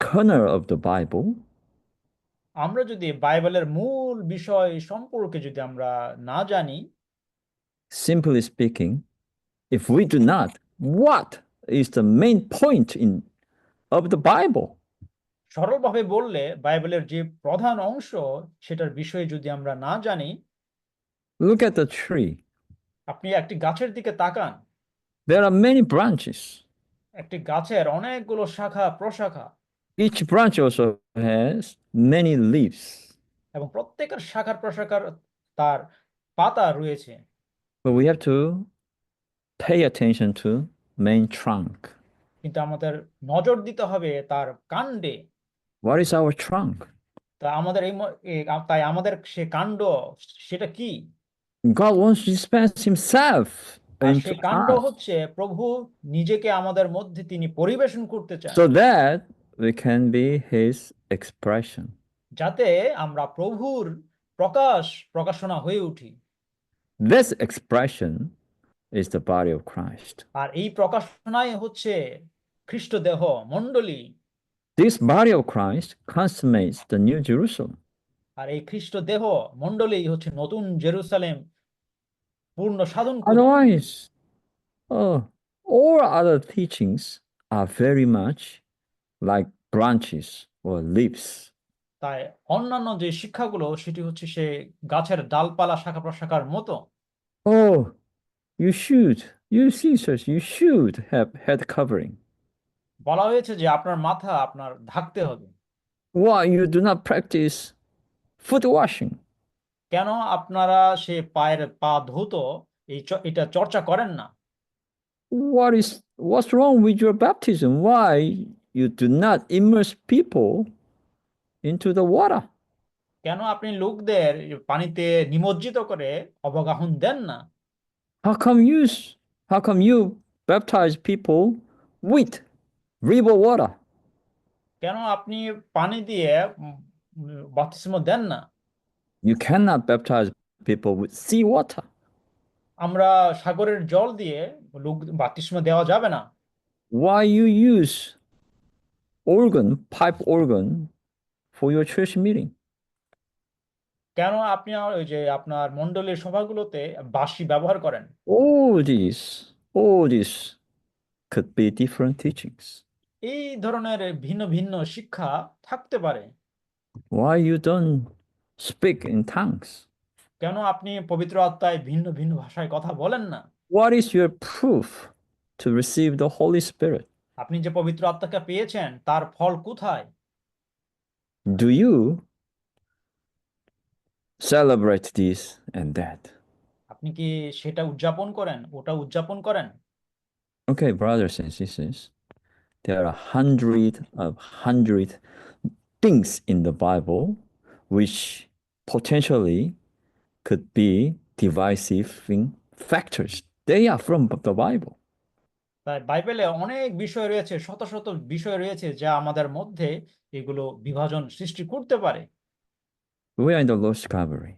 kernel of the Bible, আমরা যদি বাইবেলের মূল বিষয় সম্পর্কে যদি আমরা না জানি, simply speaking, if we do not, what is the main point of the Bible? সরলভাবে বললে বাইবেলের যে প্রধান অংশ সেটার বিষয়ে যদি আমরা না জানি, Look at the tree. আপনি একটি গাছের দিকে তাকান, There are many branches. একটি গাছের অনেকগুলো শাখা প্রশাখা, Each branch also has many leaves. এবং প্রত্যেকের শাখার প্রশাখার তার পাতা রয়েছে। But we have to pay attention to main trunk. কিন্তু আমাদের নজর দিতে হবে তার কাণ্ডে। What is our trunk? তা আমাদের তাই আমাদের সে কাণ্ড সেটা কি? God wants to dispense himself R into সেই কাণ্ড us হচ্ছে প্রভু নিজেকে আমাদের মধ্যে তিনি পরিবেশন করতে চান, so that we can be his expression. যাতে আমরা প্রভুর প্রকাশনা হয়ে উঠি। This expression is the body of Christ. আর এই প্রকাশনাই হচ্ছে খ্রিস্ট দেহ মণ্ডলী। This body of Christ consummates the New Jerusalem. আর এই খ্রিস্ট দেহ মণ্ডলী হচ্ছে নতুন জেরুসালেম পূর্ণ সাধন করে। Otherwise, all other teachings are very much like branches or leaves. তাই অন্যান্য যে শিক্ষাগুলো সেটি হচ্ছে সে গাছের ডালপালা শাখা প্রশাখার মতো। Oh, you sisters, you should have head covering. বলা হয়েছে যে আপনার মাথা আপনার ঢাকতে হবে। Why you do not practice foot washing? কেন আপনারা সে পায়ের পা ধুতো এটা চর্চা করেন না? What's wrong with your baptism? Why you do not immerse people into the water? কেন আপনি লোকদের পানিতে নিমজ্জিত করে অবগাহন দেন না? How come you how come you baptize people with river water? কেন আপনি পানি দিয়ে বাপ্তিস্ম দেন না? You cannot baptize people with sea water. আমরা সাগরের জল দিয়ে লোক বাপ্তিস্ম দেওয়া যাবে না। Why you use pipe organ for your church meeting? কেন আপনি ওই যে আপনার মণ্ডলীর সভাগুলোতে বাঁশি ব্যবহার করেন? All these could be different teachings. এই ধরনের ভিন্ন ভিন্ন শিক্ষা থাকতে পারে। Why you don't speak in tongues? কেন আপনি পবিত্র আত্মায় ভিন্ন ভিন্ন ভাষায় কথা বলেন না? What is your proof to receive the Holy Spirit? আপনি যে পবিত্র আত্মাকে পেয়েছেন তার ফল কোথায়? Do you celebrate this and that? আপনি কি সেটা উদযাপন করেন, ওটা উদযাপন করেন? Okay, brothers and sisters, there are hundred things in the Bible which potentially could be divisive factors. They are from the Bible. তাই বাইবেলে অনেক বিষয় রয়েছে, শত শত বিষয় রয়েছে যা আমাদের মধ্যে এগুলো বিভাজন সৃষ্টি করতে পারে। We are in the Lord's recovery.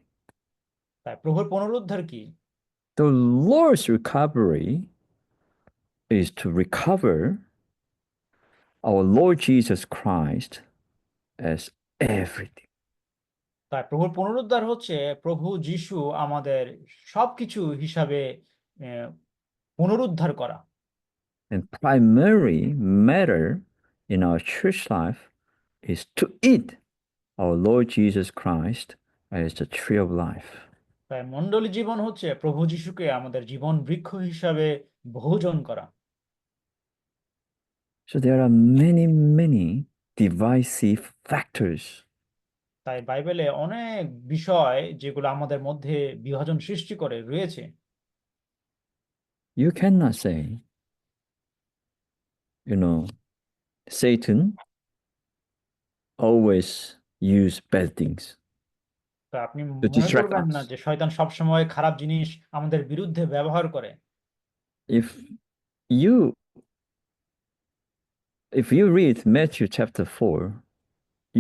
তাই প্রভুর পুনরুদ্ধার কি? The Lord's recovery is to recover our Lord Jesus Christ as everything. তাই প্রভুর পুনরুদ্ধার হচ্ছে প্রভু যিশু আমাদের সবকিছু হিসাবে আহ, পুনরুদ্ধার করা। And primary matter in our church life is to eat our Lord Jesus Christ as the tree of life. তাই মণ্ডলী জীবন হচ্ছে প্রভু যিশুকে আমাদের জীবন বৃক্ষ হিসাবে ভোজন করা। So there are many divisive factors. তাই বাইবেলে অনেক বিষয় যেগুলো আমাদের মধ্যে বিভাজন সৃষ্টি করে রয়েছে। You cannot say, you know, Satan always use bad things তা আপনি to মনে distract করবেন না us. যে শয়তান সবসময় খারাপ জিনিস আমাদের বিরুদ্ধে ব্যবহার করে। If you if you read Matthew chapter 4,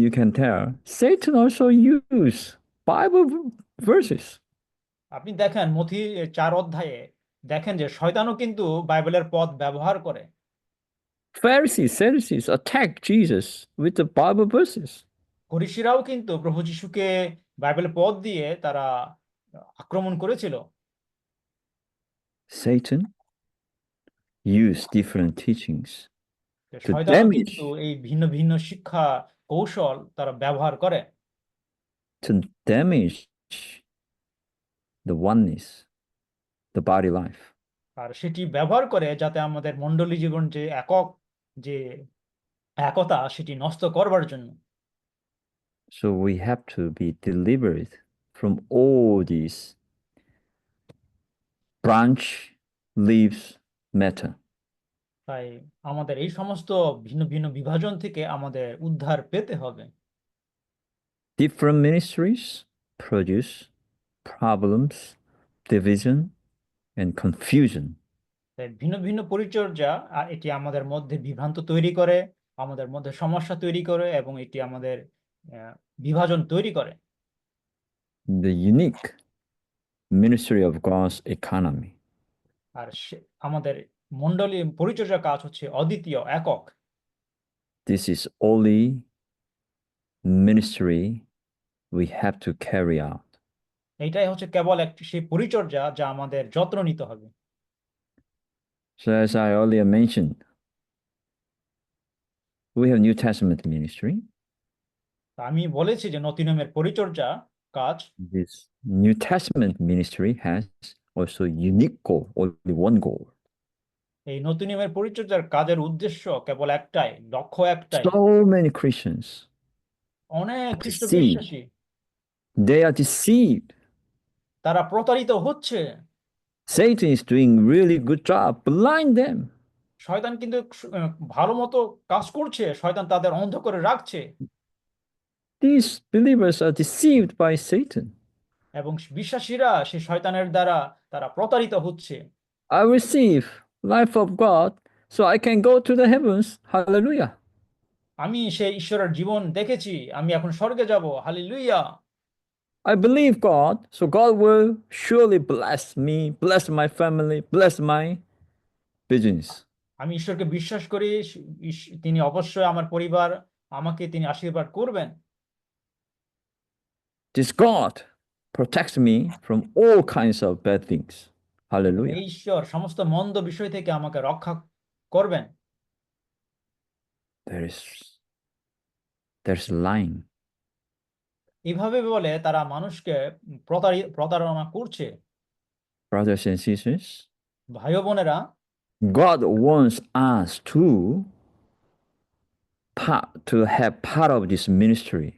you can tell Satan also use Bible verses. আপনি দেখেন মথি 4 অধ্যায়ে দেখেন যে শয়তানও কিন্তু বাইবেলের পদ ব্যবহার করে। Pharisees, Sadducees attack Jesus with the Bible verses. ফরিসিরাও কিন্তু প্রভু যিশুকে বাইবেলের পদ দিয়ে তারা আক্রমণ করেছিল। Satan used different teachings যে to শয়তানও কিন্তু damage এই ভিন্ন ভিন্ন শিক্ষা কৌশল তারা ব্যবহার করে to damage the oneness, the body life. আর সেটি ব্যবহার করে যাতে আমাদের মণ্ডলী জীবন যে একক যে একতা সেটি নষ্ট করবার জন্য। So we have to be delivered from all these branch leaves matter. তাই আমাদের এই সমস্ত ভিন্ন ভিন্ন বিভাজন থেকে আমাদের উদ্ধার পেতে হবে। Different ministries produce problems, division, and confusion. তাই ভিন্ন ভিন্ন পরিচর্যা এটি আমাদের মধ্যে বিভ্রান্ত তৈরি করে, আমাদের মধ্যে সমস্যা তৈরি করে এবং এটি আমাদের আহ, বিভাজন তৈরি করে। The unique ministry of God's economy. আর আমাদের মণ্ডলী পরিচর্যা কাজ হচ্ছে অদ্বিতীয়, একক। This is only ministry we have to carry out. এইটাই হচ্ছে কেবল একটি সেই পরিচর্যা যা আমাদের যত্ন নিতে হবে। So as I earlier mentioned, we have New Testament ministry. তা আমি বলেছি যে নতুন নিয়মের পরিচর্যা কাজ। This New Testament ministry has also unique goal, only one goal. এই নতুন নিয়মের পরিচর্যার কাজের উদ্দেশ্য কেবল একটাই, লক্ষ্য একটাই। So many Christians অনেক are খ্রিস্ট deceived. বিশ্বাসী They are deceived. তারা প্রতারিত হচ্ছে। Satan is doing really good job. Blind them. শয়তান কিন্তু ভালো মতো কাজ করছে, শয়তান তাদের অন্ধ করে রাখছে These believers are deceived by Satan. এবং বিশ্বাসীরা সেই শয়তানের দ্বারা তারা প্রতারিত হচ্ছে। I receive life of God so I can go to the heavens. Hallelujah. আমি সেই ঈশ্বরের জীবন দেখেছি, আমি এখন স্বর্গে যাব, hallelujah. I believe God, so God will surely bless me, bless my family, bless my business. আমি ঈশ্বরকে বিশ্বাস করি, তিনি অবশ্যই আমার পরিবার, আমাকে তিনি আশীর্বাদ করবেন। This God protects me from all kinds of bad things. এবং Hallelujah. এই ঈশ্বর সমস্ত মন্দ বিষয় থেকে আমাকে রক্ষা করবেন। There is there's lying. এইভাবে বলে তারা মানুষকে প্রতারণা করছে। Brothers and sisters, ভাই ও বোনেরা, God wants us to have part of this ministry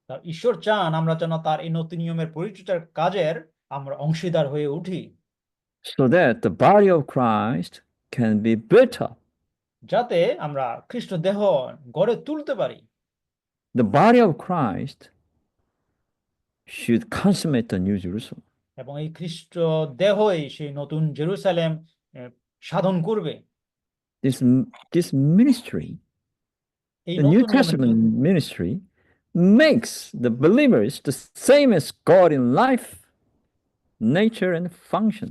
তা ঈশ্বর চান আমরা যেন তার এই নতুন নিয়মের পরিচর্যার কাজের আমরা অংশীদার হয়ে উঠি, so that the body of Christ can be built up. যাতে আমরা খ্রিস্ট দেহ গড়ে তুলতে পারি। The body of Christ should consummate the New Jerusalem. এবং এই খ্রিস্ট দেহই সেই নতুন জেরুসালেম সাধন করবে। This, this ministry, এই the New নতুন নিয়মের Testament ministry, makes the believers the same as God in life, nature, and function.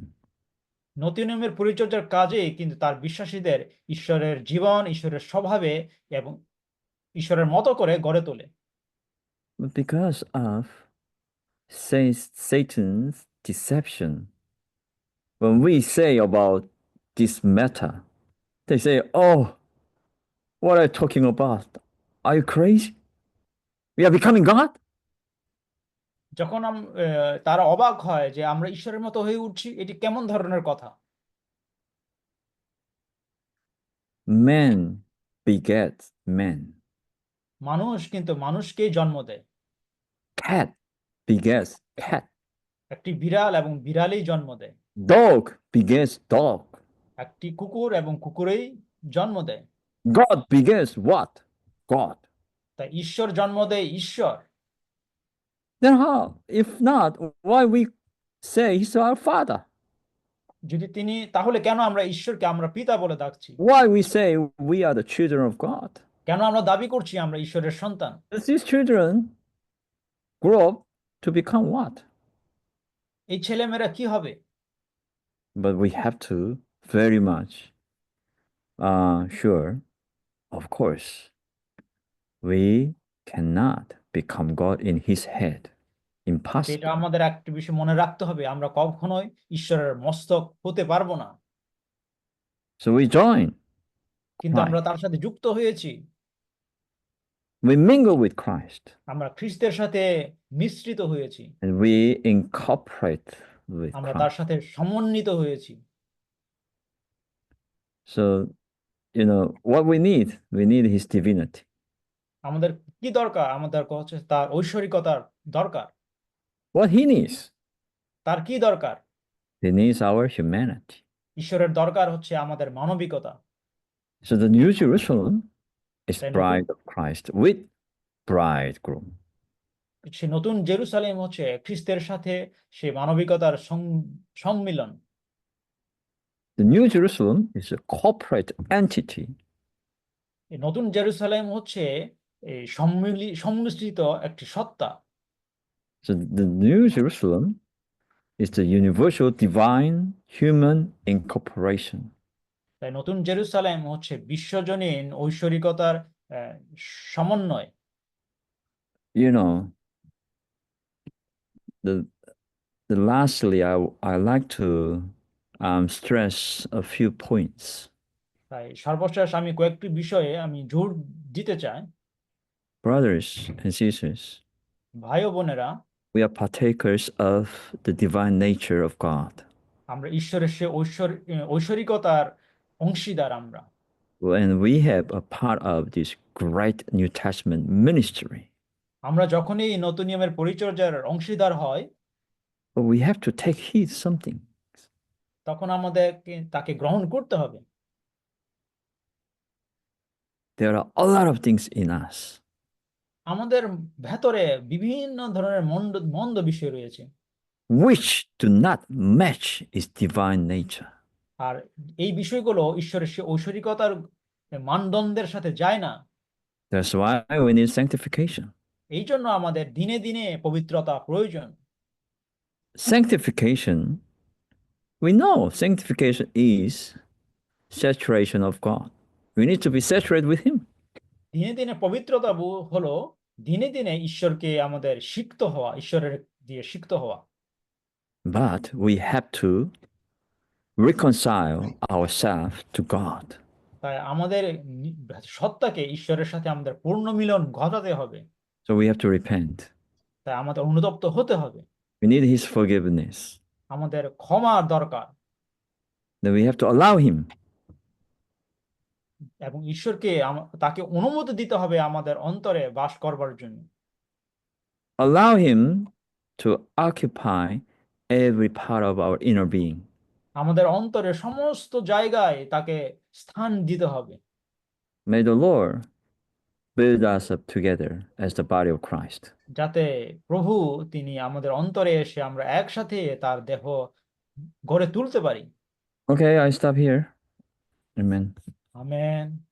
নতুন নিয়মের পরিচর্যার কাজে কিন্তু তার বিশ্বাসীদের ঈশ্বরের জীবন, ঈশ্বরের স্বভাবে এবং ঈশ্বরের মতো করে গড়ে তোলে। But because of Satan's deception, when we say about this matter, they say, "Oh, what are you talking about? Are you crazy? We are becoming God?" যখন তারা অবাক হয় যে আমরা ঈশ্বরের মতো হয়ে উঠছি, এটি কেমন ধরনের কথা? Man begets man. মানুষ কিন্তু মানুষকেই জন্ম দেয়। Cat begets cat. একটি বিড়াল এবং বিড়ালই জন্ম দেয়। Dog begets dog. একটি কুকুর এবং কুকুরেই জন্ম দেয়। God begets what? God. তাই ঈশ্বর জন্ম দেয় ঈশ্বর। Then how? If not, why we say he's our father? যদি তিনি, তাহলে কেন আমরা ঈশ্বরকে আমরা পিতা বলে ডাকছি? Why we say we are the children of God? কেন আমরা দাবি করছি আমরা ঈশ্বরের সন্তান? Does these children grow up to become what? এই ছেলেমেয়েরা কি হবে? But we have to very much sure, of course, we cannot become God in his head. এটা Impossible. আমাদের একটা বিষয় মনে রাখতে হবে, আমরা কখনোই ঈশ্বরের মস্তক হতে পারবো না। So we join কিন্তু আমরা Christ. তার সাথে যুক্ত হয়েছি। We mingle with Christ. আমরা খ্রিস্টের সাথে মিশ্রিত হয়েছি। And we incorporate with আমরা তার Christ. সাথে সমন্বিত হয়েছি। So, what we need his divinity. আমাদের কি দরকার? আমাদের হচ্ছে তার ঐশ্বরিকতার দরকার। What he needs, তার কি দরকার? he needs our humanity. ঈশ্বরের দরকার হচ্ছে আমাদের মানবিকতা। So the New Jerusalem is তাই নতুন, bride of Christ with bridegroom. সে নতুন জেরুসালেম হচ্ছে খ্রিস্টের সাথে সে মানবিকতার সম্মিলন। The New Jerusalem is a corporate entity. এই নতুন জেরুসালেম হচ্ছে এই সম্মিশ্রিত একটি সত্তা। So the New Jerusalem is the universal divine human incorporation. তাই নতুন জেরুসালেম হচ্ছে বিশ্বজনীন ঐশ্বরিকতার সমন্বয়। You know, the lastly, I like to stress a few points. তাই সর্বশেষ আমি কয়েকটি বিষয়ে আমি জোর দিতে চাই। Brothers and sisters, ভাই ও বোনেরা, we are partakers of the divine nature of God. আমরা ঈশ্বরের সে ঐশ্বরিকতার অংশীদার আমরা। And we have a part of this great New Testament ministry. আমরা যখনই এই নতুন নিয়মের পরিচর্যার অংশীদার হয়, But we have to take heed something. তখন আমাদেরকে তাকে গ্রহণ করতে হবে। There are a lot of things in us আমাদের ভেতরে বিভিন্ন ধরনের মন্দ মন্দ বিষয় রয়েছে, which do not match its divine nature. আর এই বিষয়গুলো ঈশ্বরের সে ঐশ্বরিকতার মানদণ্ডের সাথে যায় না। That's why we need sanctification. এই জন্য আমাদের দিনে দিনে পবিত্রতা প্রয়োজন। Sanctification, we know sanctification is saturation of God. We need to be saturated with him. দিনে দিনে পবিত্রতা হলো দিনে দিনে ঈশ্বরকে আমাদের সিক্ত হওয়া, ঈশ্বরের দিয়ে সিক্ত হওয়া। But we have to reconcile ourselves to God. তাই আমাদের সত্তাকে ঈশ্বরের সাথে আমাদের পূর্ণ মিলন ঘটাতে হবে। So we have to repent. তাই আমাদের অনুতপ্ত হতে হবে। We need his forgiveness. আমাদের ক্ষমার দরকার। Then we have to allow him. এবং ঈশ্বরকে তাকে অনুমতি দিতে হবে আমাদের অন্তরে বাস করবার জন্য। Allow him to occupy every part of our inner being. আমাদের অন্তরে সমস্ত জায়গায় তাকে স্থান দিতে হবে। May the Lord build us up together as the body of Christ. যাতে প্রভু তিনি আমাদের অন্তরে এসে আমরা একসাথে তার দেহ গড়ে তুলতে পারি। Okay, I stop here. Amen. Amen.